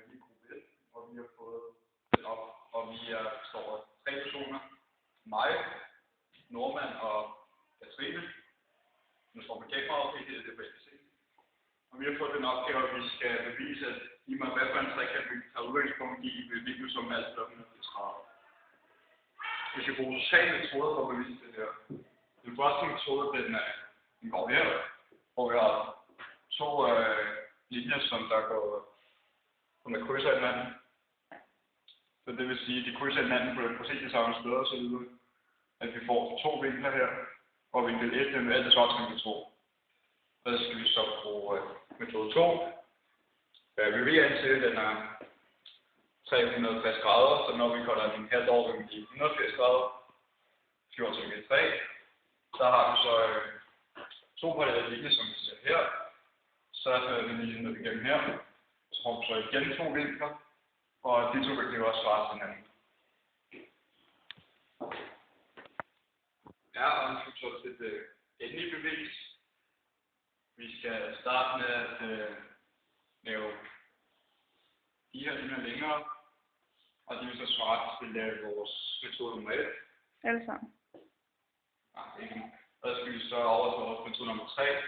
vi er gruppe 1, og vi har fået den op, og vi består af 3 personer. Mig, Nordmand og Katrine. Nu står på kameraet, det er det på se. Og vi har fået den opgave, at vi skal bevise, at i mig hvad for en trekant vi har udgangspunkt i ved vinkelsumme af 130. Vi skal bruge sociale metoder for at bevise det her. Den første metode, den går her, hvor vi har 2 linjer, som der krydser hinanden. Så det vil sige, at de krydser hinanden på præcis de samme steder, så videre. At vi får 2 vinkler her, og vinkel 1 er alt det svaret til vinkel 2. Så skal vi så bruge metode 2. Vi ved antil, den er 360 grader, så når vi kolder den her dog, vil den blive 180 grader. 14 til vinkel 3. Så har vi så 2 parallelle linjer, som vi ser her. Så er den lige ned igennem her. Så får vi så igen 2 vinkler, og de 2 vinkler vil også svare til hinanden. Ja, og nu skal vi så til det endelige bevis. Vi skal starte med at lave de her linjer længere, og de vil så svare til vores metode nummer 1. Alle sammen? Nej, ikke. Og så skal vi så over til vores metode nummer 3,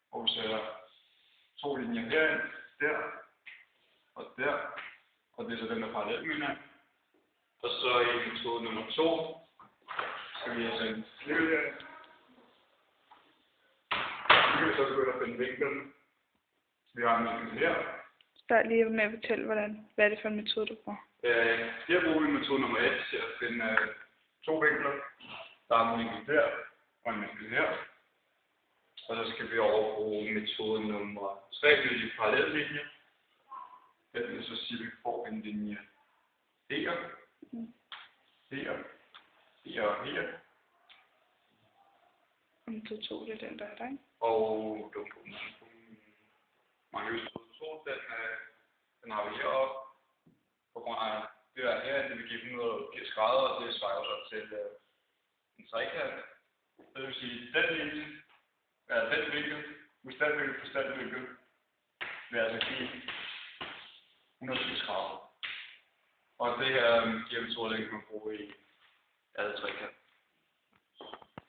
hvor vi sætter 2 linjer herind, der og der, og det er så den, der er parallelt med hinanden. Og så i metode nummer 2 skal vi sætte en flyve her. Nu kan vi så begynde at finde vinklen. Vi har en vinkel her. Start lige med at fortælle, hvad er det for en metode, du bruger? Her bruger vi metode nummer 1 til at finde 2 vinkler. Der er en vinkel der, og en vinkel her. Og så skal vi over bruge metode nummer 3, med de parallelle linjer. Det vil så sige, at vi får en linje her, her, her og her. Og metode 2, det er den, der er der, ikke? Og metode 2, den har vi heroppe. På grund af det der her, det vil give 180 grader, og det svarer så til en trekant. Det vil sige, at den linje, den vinkel, hvis den vinkel plus den vinkel, vil altså give 180 grader. Og det her giver vi to, den kan man bruge i alle trekant.